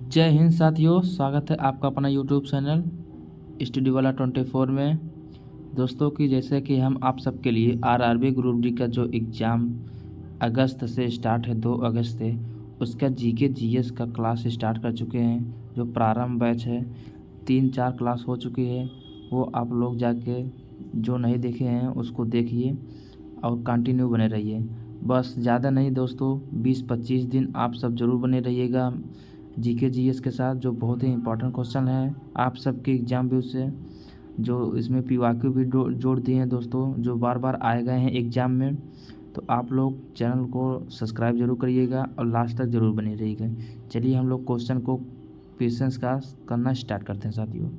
जय हिंद साथियों, स्वागत है आपका अपना यूट्यूब चैनल स्टडी वाला 24 में। दोस्तों की जैसे कि हम आप सबके लिए आरआरबी ग्रुप डी का जो एग्ज़ाम अगस्त से स्टार्ट है 2 अगस्त से, उसका जीके जीएस का क्लास स्टार्ट कर चुके हैं। जो प्रारंभ बैच है 3-4 क्लास हो चुकी है, वो आप लोग जाके जो नहीं देखे हैं उसको देखिए और कंटिन्यू बने रहिए। बस ज़्यादा नहीं दोस्तों, 20-25 दिन आप सब ज़रूर बने रहिएगा जीके जीएस के साथ, जो बहुत ही इंपॉर्टेंट क्वेश्चन है आप सबके एग्ज़ाम व्यू से। जो इसमें पीवाक्यू भी जोड़ दिए हैं दोस्तों, जो बार बार आए गए हैं एग्ज़ाम में। तो आप लोग चैनल को सब्सक्राइब जरूर करिएगा और लास्ट तक ज़रूर बने रहिएगा। चलिए हम लोग क्वेश्चन को पेशेंस का करना स्टार्ट करते हैं साथियों।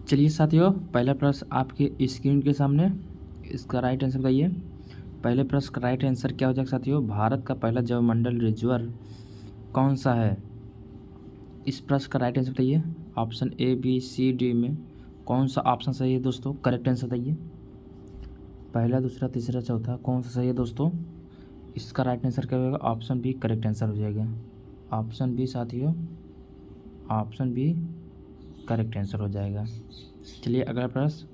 चलिए साथियों, पहला प्रश्न आपके स्क्रीन के सामने, इसका राइट आंसर बताइए। पहले प्रश्न का राइट आंसर क्या हो जाएगा साथियों? भारत का पहला जलमंडल रिजर्व कौन सा है? इस प्रश्न का राइट आंसर बताइए। Option A B C D में कौन सा ऑप्शन सही है दोस्तों? करेक्ट आंसर बताइए। पहला, दूसरा, तीसरा, चौथा कौन सा सही है दोस्तों? इसका राइट आंसर क्या होगा? ऑप्शन बी करेक्ट आंसर हो जाएगा। ऑप्शन बी साथियों, ऑप्शन बी करेक्ट आंसर हो जाएगा। चलिए अगला प्रश्न,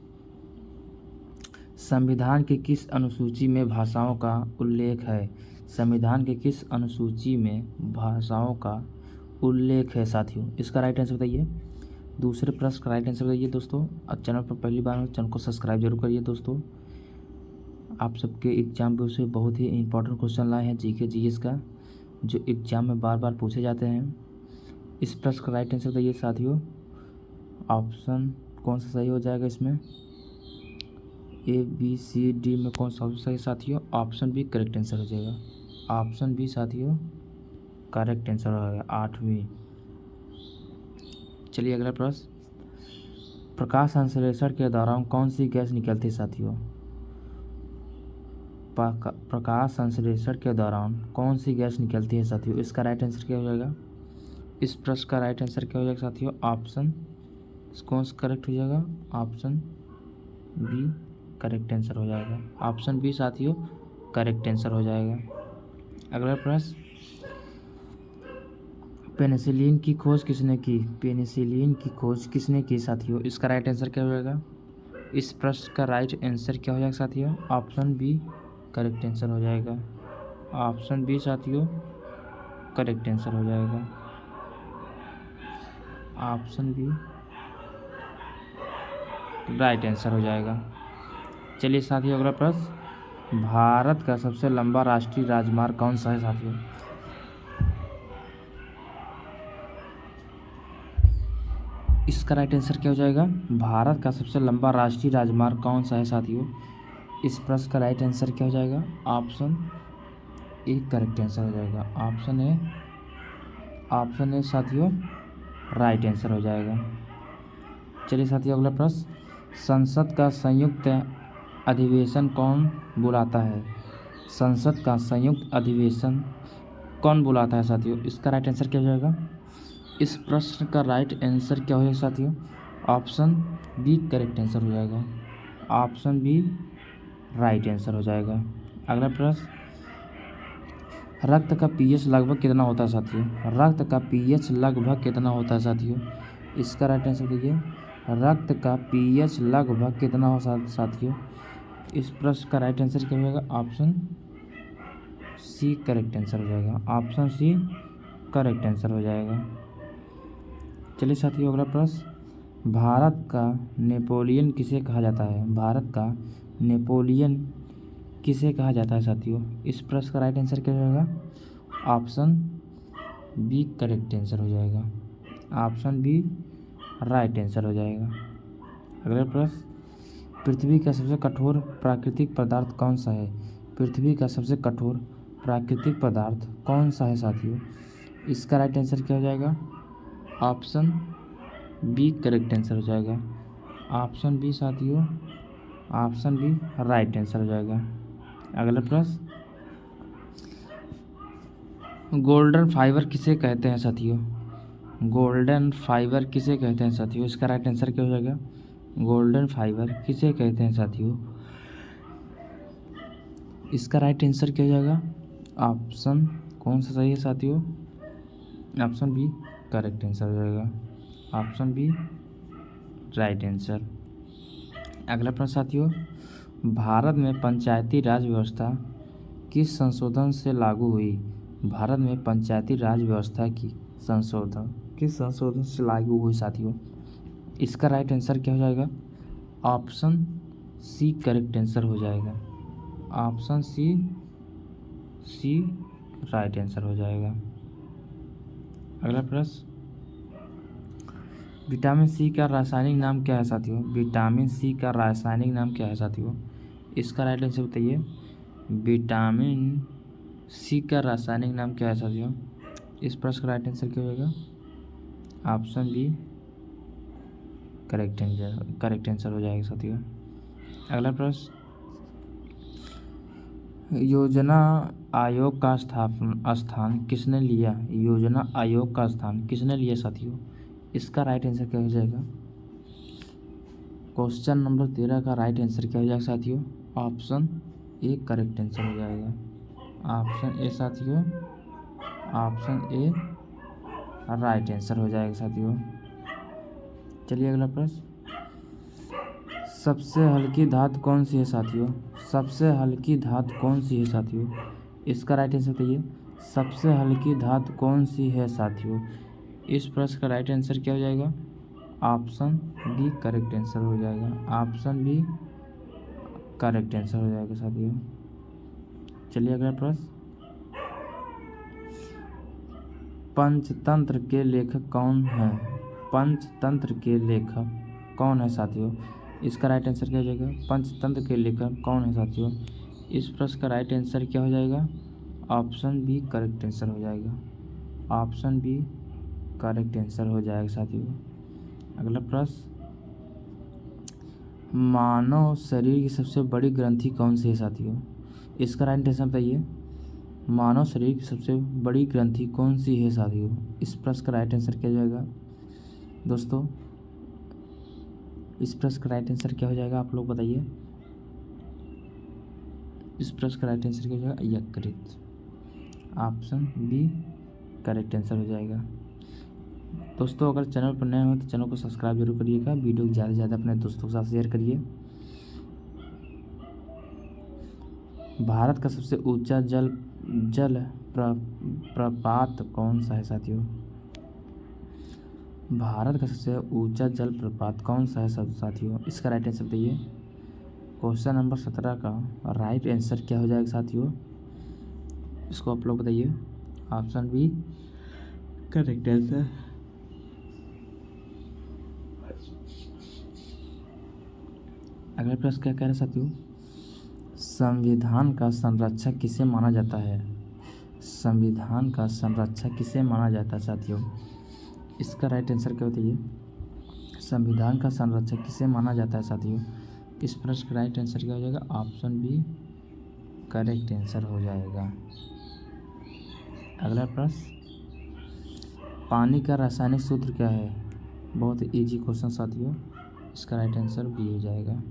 संविधान की किस अनुसूची में भाषाओं का उल्लेख है? संविधान के किस अनुसूची में भाषाओं का उल्लेख है साथियों? इसका राइट आंसर बताइए। दूसरे प्रश्न का राइट आंसर बताइए दोस्तों। अब चैनल पर पहली बार हो चैनल को सब्सक्राइब जरूर करिए दोस्तों। आप सबके एग्जाम पे उसे बहुत ही इंपॉर्टेंट क्वेश्चन लाए हैं जीके जीएस का, जो एग्जाम में बार बार पूछे जाते हैं। इस प्रश्न का राइट आंसर बताइए साथियों। ऑप्शन कौन सा सही हो जाएगा इसमें? ए बी सी डी में कौन सा सही साथियों? ऑप्शन बी करेक्ट आंसर हो जाएगा। ऑप्शन बी साथियों करेक्ट आंसर हो जाएगा, 8वीं। चलिए अगला प्रश्न, प्रकाश संश्लेषण के दौरान कौन सी गैस निकलती है साथियों? प्रकाश संश्लेषण के दौरान कौन सी गैस निकलती है साथियों? इसका राइट आंसर क्या हो जाएगा? इस प्रश्न का राइट आंसर क्या हो जाएगा साथियों? ऑप्शन कौन सा करेक्ट हो जाएगा? ऑप्शन बी करेक्ट आंसर हो जाएगा। ऑप्शन बी साथियों करेक्ट आंसर हो जाएगा। अगला प्रश्न, पेनिसिलिन की खोज किसने की? पेनिसिलिन की खोज किसने की साथियों? इसका राइट आंसर क्या हो जाएगा? इस प्रश्न का राइट आंसर क्या हो जाएगा साथियों? ऑप्शन बी करेक्ट आंसर हो जाएगा। ऑप्शन बी साथियों करेक्ट आंसर हो जाएगा। ऑप्शन बी राइट आंसर हो जाएगा। चलिए साथियों अगला प्रश्न, भारत का सबसे लंबा राष्ट्रीय राजमार्ग कौन सा है साथियों? इसका राइट आंसर क्या हो जाएगा? भारत का सबसे लंबा राष्ट्रीय राजमार्ग कौन सा है साथियों? इस प्रश्न का राइट आंसर क्या हो जाएगा? ऑप्शन ए करेक्ट आंसर हो जाएगा। ऑप्शन ए साथियों राइट आंसर हो जाएगा। चलिए साथियों अगला प्रश्न, संसद का संयुक्त अधिवेशन कौन बुलाता है? संसद का संयुक्त अधिवेशन कौन बुलाता है साथियों? इसका राइट आंसर क्या हो जाएगा? इस प्रश्न का राइट आंसर क्या हो जाएगा साथियों? ऑप्शन बी करेक्ट आंसर हो जाएगा। ऑप्शन बी राइट आंसर हो जाएगा। अगला प्रश्न, रक्त का पीएच लगभग कितना होता है साथियों? रक्त का पीएच लगभग कितना होता है साथियों? इसका राइट आंसर दीजिए। रक्त का पीएच लगभग कितना हो साथियों? इस प्रश्न का राइट आंसर क्या हो जाएगा? ऑप्शन सी करेक्ट आंसर हो जाएगा। ऑप्शन सी करेक्ट आंसर हो जाएगा। चलिए साथियों अगला प्रश्न, भारत का नेपोलियन किसे कहा जाता है? भारत का नेपोलियन किसे कहा जाता है साथियों? इस प्रश्न का राइट आंसर क्या हो जाएगा? ऑप्शन बी करेक्ट आंसर हो जाएगा। ऑप्शन बी राइट आंसर हो जाएगा। अगला प्रश्न, पृथ्वी का सबसे कठोर प्राकृतिक पदार्थ कौन सा है? पृथ्वी का सबसे कठोर प्राकृतिक पदार्थ कौन सा है साथियों? इसका राइट आंसर क्या हो जाएगा? ऑप्शन बी करेक्ट आंसर हो जाएगा। ऑप्शन बी साथियों, ऑप्शन बी राइट आंसर हो जाएगा। अगला प्रश्न, गोल्डन फाइबर किसे कहते हैं साथियों? गोल्डन फाइबर किसे कहते हैं साथियों? इसका राइट आंसर क्या हो जाएगा? गोल्डन फाइबर किसे कहते हैं साथियों? इसका राइट आंसर क्या हो जाएगा? ऑप्शन कौन सा सही है साथियों? ऑप्शन बी करेक्ट आंसर हो जाएगा। Option B right answer. अगला प्रश्न साथियों, भारत में पंचायती राज व्यवस्था किस संशोधन से लागू हुई? भारत में पंचायती राज व्यवस्था की संशोधन किस संशोधन से लागू हुई साथियों? इसका राइट आंसर क्या हो जाएगा? ऑप्शन सी करेक्ट आंसर हो जाएगा। ऑप्शन सी राइट आंसर हो जाएगा। अगला प्रश्न, विटामिन सी का रासायनिक नाम क्या है साथियों? विटामिन सी का रासायनिक नाम क्या है साथियों? इसका राइट आंसर बताइए। विटामिन सी का रासायनिक नाम क्या है साथियों? इस प्रश्न का राइट आंसर क्या होगा? ऑप्शन बी करेक्ट आंसर हो जाएगा साथियों। अगला प्रश्न, योजना आयोग का स्थान किसने लिया? योजना आयोग का स्थान किसने लिया साथियों? इसका राइट आंसर क्या हो जाएगा? क्वेश्चन नंबर 13 का राइट आंसर क्या हो जाएगा साथियों? ऑप्शन ए करेक्ट आंसर हो जाएगा। ऑप्शन ए साथियों, ऑप्शन ए राइट आंसर हो जाएगा साथियों। चलिए अगला प्रश्न, सबसे हल्की धातु कौन सी है साथियों? सबसे हल्की धातु कौन सी है साथियों? इसका राइट आंसर बताइए। सबसे हल्की धातु कौन सी है साथियों? इस प्रश्न का राइट आंसर क्या हो जाएगा? ऑप्शन बी करेक्ट आंसर हो जाएगा। ऑप्शन बी करेक्ट आंसर हो जाएगा साथियों। चलिए अगला प्रश्न, पंचतंत्र के लेखक कौन है? पंचतंत्र के लेखक कौन है साथियों? इसका राइट आंसर क्या हो जाएगा? पंचतंत्र के लेखक कौन है साथियों? इस प्रश्न का राइट आंसर क्या हो जाएगा? ऑप्शन बी करेक्ट आंसर हो जाएगा। ऑप्शन बी करेक्ट आंसर हो जाएगा साथियों। अगला प्रश्न, मानव शरीर की सबसे बड़ी ग्रंथि कौन सी है साथियों? इसका राइट आंसर बताइए। मानव शरीर की सबसे बड़ी ग्रंथि कौन सी है साथियों? इस प्रश्न का राइट आंसर क्या हो जाएगा दोस्तों? इस प्रश्न का राइट आंसर क्या हो जाएगा आप लोग बताइए। इस प्रश्न का राइट आंसर क्या हो जाएगा? यकृत। ऑप्शन बी करेक्ट आंसर हो जाएगा। दोस्तों अगर चैनल पर नए हो तो चैनल को सब्सक्राइब जरूर करिएगा। वीडियो को ज़्यादा से ज़्यादा अपने दोस्तों के साथ शेयर करिए। भारत का सबसे ऊंचा जल प्रपात कौन सा है साथियों? भारत का सबसे ऊंचा जल प्रपात कौन सा है साथियों? इसका राइट आंसर बताइए। क्वेश्चन नंबर 17 का राइट आंसर क्या हो जाएगा साथियों? इसको आप लोग बताइए। Option B correct answer. अगला प्रश्न क्या कह रहे हैं साथियों? संविधान का संरक्षक किसे माना जाता है? संविधान का संरक्षक किसे माना जाता है साथियों? इसका राइट आंसर क्या बताइए। संविधान का संरक्षक किसे माना जाता है साथियों? इस प्रश्न का राइट आंसर क्या हो जाएगा? ऑप्शन बी करेक्ट आंसर हो जाएगा। अगला प्रश्न, पानी का रासायनिक सूत्र क्या है? बहुत इजी क्वेश्चन साथियों। इसका राइट आंसर बी हो जाएगा।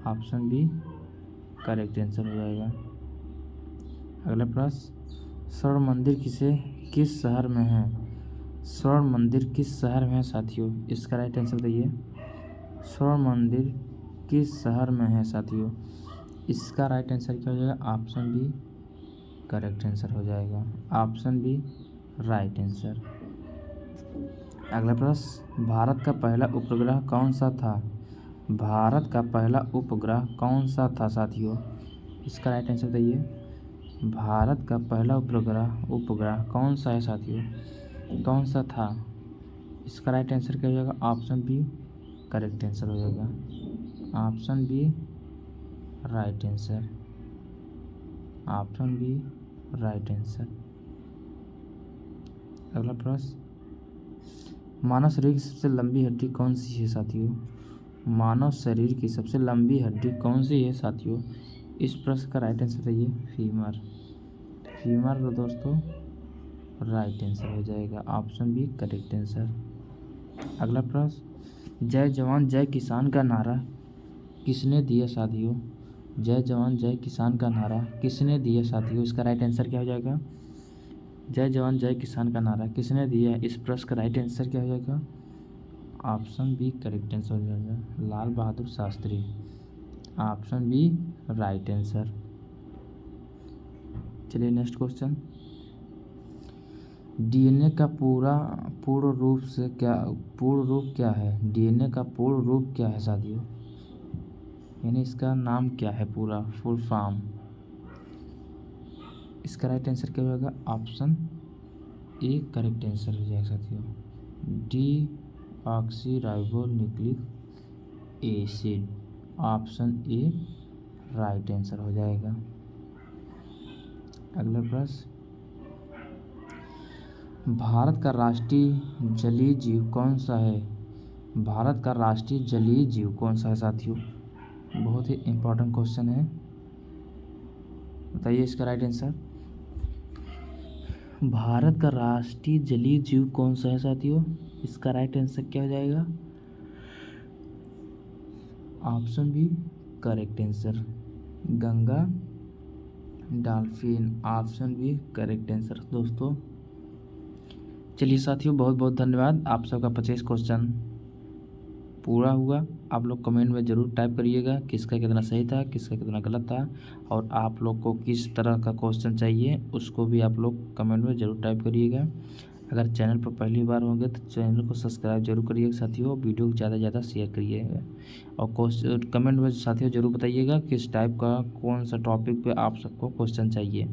ऑप्शन बी करेक्ट आंसर हो जाएगा। अगला प्रश्न, स्वर्ण मंदिर किस शहर में है? स्वर्ण मंदिर किस शहर में है साथियों? इसका राइट आंसर बताइए। स्वर्ण मंदिर किस शहर में है साथियों? इसका राइट आंसर क्या हो जाएगा? ऑप्शन बी करेक्ट आंसर हो जाएगा। Option B right answer. अगला प्रश्न, भारत का पहला उपग्रह कौन सा था? भारत का पहला उपग्रह कौन सा था साथियों? इसका राइट आंसर बताइए। भारत का पहला उपग्रह कौन सा है साथियों? कौन सा था? इसका राइट आंसर क्या हो जाएगा? ऑप्शन बी करेक्ट आंसर हो जाएगा। Option B right answer. Option B right answer. अगला प्रश्न, मानव शरीर की सबसे लंबी हड्डी कौन सी है साथियों? मानव शरीर की सबसे लंबी हड्डी कौन सी है साथियों? इस प्रश्न का राइट आंसर बताइए। फीमर। फीमर तो दोस्तों राइट आंसर हो जाएगा। Option B correct answer. अगला प्रश्न, जय जवान जय किसान का नारा किसने दिया साथियों? जय जवान जय किसान का नारा किसने दिया साथियों? इसका राइट आंसर क्या हो जाएगा? जय जवान जय किसान का नारा किसने दिया है? इस प्रश्न का राइट आंसर क्या हो जाएगा? ऑप्शन बी करेक्ट आंसर हो जाएगा, Lal Bahadur Shastri. Option B right answer. चलिए नेक्स्ट क्वेश्चन। डीएनए का पूर्ण रूप क्या है? डीएनए का पूर्ण रूप क्या है साथियों? यानी इसका नाम क्या है पूरा, फुल फॉर्म? इसका राइट आंसर क्या होगा? ऑप्शन ए करेक्ट आंसर हो जाएगा साथियों, D oxy ribo nucleic acid. Option A right answer हो जाएगा। अगला प्रश्न, भारत का राष्ट्रीय जलीय जीव कौन सा है? भारत का राष्ट्रीय जलीय जीव कौन सा है साथियों? बहुत ही इम्पोर्टेंट क्वेश्चन है, बताइए इसका राइट आंसर। भारत का राष्ट्रीय जलीय जीव कौन सा है साथियों? इसका राइट आंसर क्या हो जाएगा? Option B correct answer, Ganga dolphin. Option B correct answer दोस्तों। चलिए साथियों, बहुत बहुत धन्यवाद। आप सबका 25 क्वेश्चन पूरा हुआ। आप लोग कमेंट में ज़रूर टाइप करिएगा किसका कितना सही था, किसका कितना गलत था, और आप लोग को किस तरह का क्वेश्चन चाहिए उसको भी आप लोग कमेंट में ज़रूर टाइप करिएगा। अगर चैनल पर पहली बार होंगे तो चैनल को सब्सक्राइब जरूर करिएगा साथियों, वीडियो को ज़्यादा से ज़्यादा शेयर करिएगा, और कमेंट में साथियों ज़रूर बताइएगा किस टाइप का कौन सा टॉपिक पे आप सबको क्वेश्चन चाहिए।